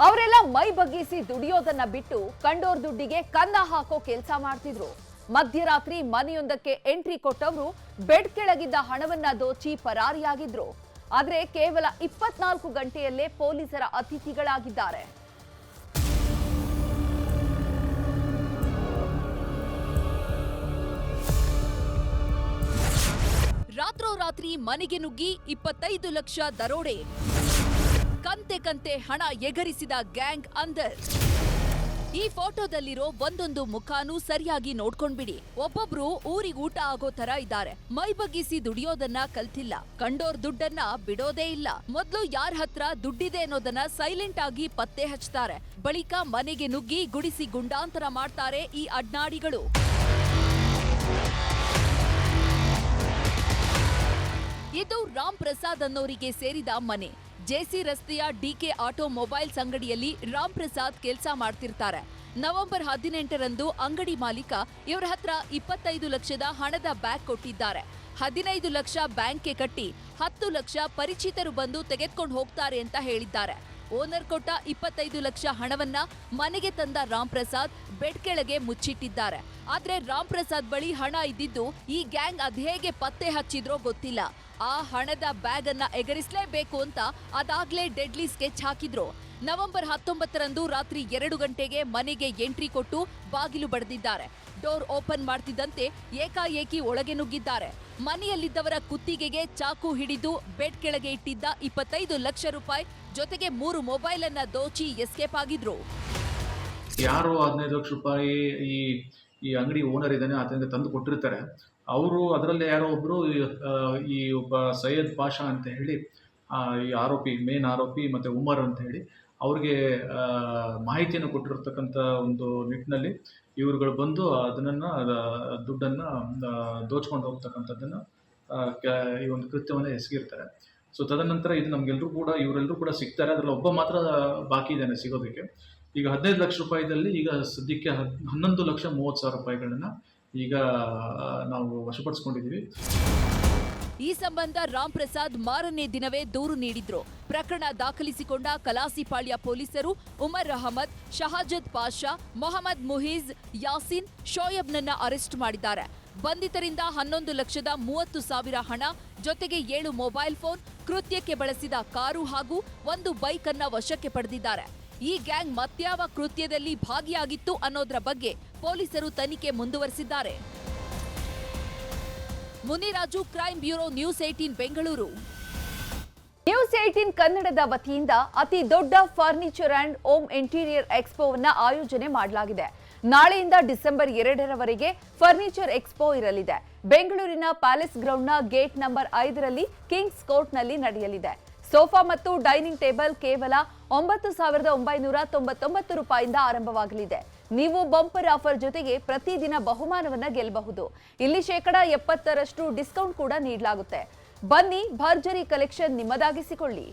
ಅವರೆಲ್ಲ ಮೈ ಬಗ್ಗಿಸಿ ದುಡಿಯೋದನ್ನ ಬಿಟ್ಟು ಕಂಡೋರ್ ದುಡ್ಡಿಗೆ ಕನ್ನ ಹಾಕೋ ಕೆಲಸ ಮಾಡ್ತಿದ್ರು. ಮಧ್ಯರಾತ್ರಿ ಮನೆಯೊಂದಕ್ಕೆ ಎಂಟ್ರಿ ಕೊಟ್ಟವರು ಬೆಡ್ ಕೆಳಗಿದ್ದ ಹಣವನ್ನ ದೋಚಿ ಪರಾರಿಯಾಗಿದ್ರು. ಆದ್ರೆ ಕೇವಲ 24 ಗಂಟೆಯಲ್ಲೇ ಪೊಲೀಸರ ಅತಿಥಿಗಳಾಗಿದ್ದಾರೆ. ರಾತ್ರೋರಾತ್ರಿ ಮನೆಗೆ ನುಗ್ಗಿ 25 ಲಕ್ಷ ದರೋಡೆ, ಕಂತೆ ಕಂತೆ ಹಣ ಎಗರಿಸಿದ ಗ್ಯಾಂಗ್ ಅಂದರ್. ಈ ಫೋಟೋದಲ್ಲಿರೋ ಒಂದೊಂದು ಮುಖಾನೂ ಸರಿಯಾಗಿ ನೋಡ್ಕೊಂಡ್ಬಿಡಿ. ಒಬ್ಬೊಬ್ರು ಊರಿಗೆ ಊಟ ಆಗೋ ತರ ಇದ್ದಾರೆ. ಮೈ ಬಗ್ಗಿಸಿ ದುಡಿಯೋದನ್ನ ಕಲ್ತಿಲ್ಲ, ಕಂಡೋರ್ ದುಡ್ಡನ್ನ ಬಿಡೋದೇ ಇಲ್ಲ. ಮೊದ್ಲು ಯಾರ ಹತ್ರ ದುಡ್ಡಿದೆ ಅನ್ನೋದನ್ನ ಸೈಲೆಂಟ್ ಆಗಿ ಪತ್ತೆ ಹಚ್ತಾರೆ, ಬಳಿಕ ಮನೆಗೆ ನುಗ್ಗಿ ಗುಡಿಸಿ ಗುಂಡಾಂತರ ಮಾಡ್ತಾರೆ ಈ ಅಡ್ನಾಡಿಗಳು. ಇದು ರಾಮ್ ಪ್ರಸಾದ್ ಅನ್ನೋರಿಗೆ ಸೇರಿದ ಮನೆ. ಜೆಸಿ ರಸ್ತೆಯ ಡಿಕೆ ಆಟೋ ಮೊಬೈಲ್ಸ್ ಅಂಗಡಿಯಲ್ಲಿ ರಾಮ್ ಪ್ರಸಾದ್ ಕೆಲಸ ಮಾಡ್ತಿರ್ತಾರೆ. ನವೆಂಬರ್ 18ರಂದು ಅಂಗಡಿ ಮಾಲೀಕ ಇವರ ಹತ್ರ 25 ಲಕ್ಷದ ಹಣದ ಬ್ಯಾಗ್ ಕೊಟ್ಟಿದ್ದಾರೆ. 15 ಲಕ್ಷ ಬ್ಯಾಂಕ್ಗೆ ಕಟ್ಟಿ 10 ಲಕ್ಷ ಪರಿಚಿತರು ಬಂದು ತೆಗೆದುಕೊಂಡು ಹೋಗ್ತಾರೆ ಅಂತ ಹೇಳಿದ್ದಾರೆ. ಓನರ್ ಕೊಟ್ಟ 25 ಲಕ್ಷ ಹಣವನ್ನ ಮನೆಗೆ ತಂದ ರಾಮ್ ಪ್ರಸಾದ್ ಬೆಡ್ ಕೆಳಗೆ ಮುಚ್ಚಿಟ್ಟಿದ್ದಾರೆ. ಆದ್ರೆ ರಾಮ್ ಪ್ರಸಾದ್ ಬಳಿ ಹಣ ಇದ್ದಿದ್ದು ಈ ಗ್ಯಾಂಗ್ ಅದ್ಹೇಗೆ ಪತ್ತೆ ಹಚ್ಚಿದ್ರೋ ಗೊತ್ತಿಲ್ಲ. ಆ ಹಣದ ಬ್ಯಾಗ್ ಅನ್ನ ಎಗರಿಸಲೇಬೇಕು ಅಂತ ಅದಾಗ್ಲೇ ಡೆಡ್ಲಿ ಸ್ಕೆಚ್ ಹಾಕಿದ್ರು. ನವೆಂಬರ್ 19ರಂದು ರಾತ್ರಿ 2 ಗಂಟೆಗೆ ಮನೆಗೆ ಎಂಟ್ರಿ ಕೊಟ್ಟು ಬಾಗಿಲು ಬಡಿದಿದ್ದಾರೆ. ಡೋರ್ ಓಪನ್ ಮಾಡ್ತಿದ್ದಂತೆ ಏಕಾಏಕಿ ಒಳಗೆ ನುಗ್ಗಿದ್ದಾರೆ. ಮನೆಯಲ್ಲಿದ್ದವರ ಕುತ್ತಿಗೆಗೆ ಚಾಕು ಹಿಡಿದು ಬೆಡ್ ಕೆಳಗೆ ಇಟ್ಟಿದ್ದ 25 ಲಕ್ಷ ರೂಪಾಯಿ ಜೊತೆಗೆ 3 ಮೊಬೈಲ್ ಅನ್ನ ದೋಚಿ ಎಸ್ಕೇಪ್ ಆಗಿದ್ರು. ಯಾರು 15 ಲಕ್ಷ ರೂಪಾಯಿ ಈ ಅಂಗಡಿ ಓನರ್ ಇದ್ದಾನೆ ಆತನಿಗೆ ತಂದು ಕೊಟ್ಟಿರ್ತಾರೆ. ಅವರು ಅದರಲ್ಲಿ ಯಾರೋ ಒಬ್ಬರು ಈ ಒಬ್ಬ ಸೈಯದ್ ಪಾಷಾ ಅಂತ ಹೇಳಿ ಈ ಆರೋಪಿ, ಮೇನ್ ಆರೋಪಿ ಮತ್ತು ಉಮರ್ ಅಂತ ಹೇಳಿ ಅವ್ರಿಗೆ ಮಾಹಿತಿಯನ್ನು ಕೊಟ್ಟಿರ್ತಕ್ಕಂಥ ಒಂದು ನಿಟ್ಟಿನಲ್ಲಿ ಇವರುಗಳು ಬಂದು ದುಡ್ಡನ್ನು ದೋಚ್ಕೊಂಡು ಹೋಗ್ತಕ್ಕಂಥದ್ದನ್ನು ಈ ಒಂದು ಕೃತ್ಯವನ್ನು ಎಸಗಿರ್ತಾರೆ. ಸೊ ತದನಂತರ ಇದು ಇವರೆಲ್ಲರೂ ಕೂಡ ಸಿಗ್ತಾರೆ. ಅದರಲ್ಲಿ ಒಬ್ಬ ಮಾತ್ರ ಬಾಕಿ ಇದ್ದಾನೆ ಸಿಗೋದಕ್ಕೆ. ಈಗ 15 ಲಕ್ಷ ರೂಪಾಯಿದಲ್ಲಿ ಈಗ ಸದ್ಯಕ್ಕೆ 11,30,000 ರೂಪಾಯಿಗಳನ್ನ ಈಗ ನಾವು ವಶಪಡಿಸಿಕೊಂಡಿದ್ದೀವಿ. ಈ ಸಂಬಂಧ ರಾಮ್ ಪ್ರಸಾದ್ ಮಾರನೇ ದಿನವೇ ದೂರು ನೀಡಿದ್ರು. ಪ್ರಕರಣ ದಾಖಲಿಸಿಕೊಂಡ ಕಲಾಸಿಪಾಳ್ಯ ಪೊಲೀಸರು ಉಮರ್ ಅಹಮದ್, ಶಹಾಜದ್ ಪಾಷಾ, ಮೊಹಮ್ಮದ್ ಮುಹೀಜ್, ಯಾಸಿನ್, ಶೋಯಬ್ನನ್ನ ಅರೆಸ್ಟ್ ಮಾಡಿದ್ದಾರೆ. ಬಂಧಿತರಿಂದ 11,30,000 ಹಣ ಜೊತೆಗೆ 7 ಮೊಬೈಲ್ ಫೋನ್, ಕೃತ್ಯಕ್ಕೆ ಬಳಸಿದ ಕಾರು ಹಾಗೂ 1 ಬೈಕ್ ಅನ್ನ ವಶಕ್ಕೆ ಪಡೆದಿದ್ದಾರೆ. ಈ ಗ್ಯಾಂಗ್ ಮತ್ಯಾವ ಕೃತ್ಯದಲ್ಲಿ ಭಾಗಿಯಾಗಿತ್ತು ಅನ್ನೋದ್ರ ಬಗ್ಗೆ ಪೊಲೀಸರು ತನಿಖೆ ಮುಂದುವರೆಸಿದ್ದಾರೆ. Muniraju, crime bureau, news 18 Bengaluru. News 18 ಕನ್ನಡದ ವತಿಯಿಂದ ಅತಿ ದೊಡ್ಡ ಫರ್ನಿಚರ್ ಅಂಡ್ ಹೋಮ್ ಇಂಟೀರಿಯರ್ ಎಕ್ಸ್ಪೋವನ್ನ ಆಯೋಜನೆ ಮಾಡಲಾಗಿದೆ. ನಾಳೆಯಿಂದ ಡಿಸೆಂಬರ್ 2ರವರೆಗೆ ಫರ್ನಿಚರ್ ಎಕ್ಸ್ಪೋ ಇರಲಿದೆ. ಬೆಂಗಳೂರಿನ ಪ್ಯಾಲೇಸ್ ಗ್ರೌಂಡ್ನ ಗೇಟ್ ನಂಬರ್ 5ರಲ್ಲಿ ಕಿಂಗ್ಸ್ ಕೋರ್ಟ್ನಲ್ಲಿ ನಡೆಯಲಿದೆ. ಸೋಫಾ ಮತ್ತು ಡೈನಿಂಗ್ ಟೇಬಲ್ ಕೇವಲ 9,999 ರೂಪಾಯಿಯಿಂದ ಆರಂಭವಾಗಲಿದೆ. ನೀವು ಬಂಪರ್ ಆಫರ್ ಜೊತೆಗೆ ಪ್ರತಿದಿನ ಬಹುಮಾನವನ್ನ ಗೆಲ್ಲಬಹುದು. ಇಲ್ಲಿ 70% ಡಿಸ್ಕೌಂಟ್ ಕೂಡ ನೀಡಲಾಗುತ್ತೆ. ಬನ್ನಿ, ಭರ್ಜರಿ ಕಲೆಕ್ಷನ್ ನಿಮ್ಮದಾಗಿಸಿಕೊಳ್ಳಿ.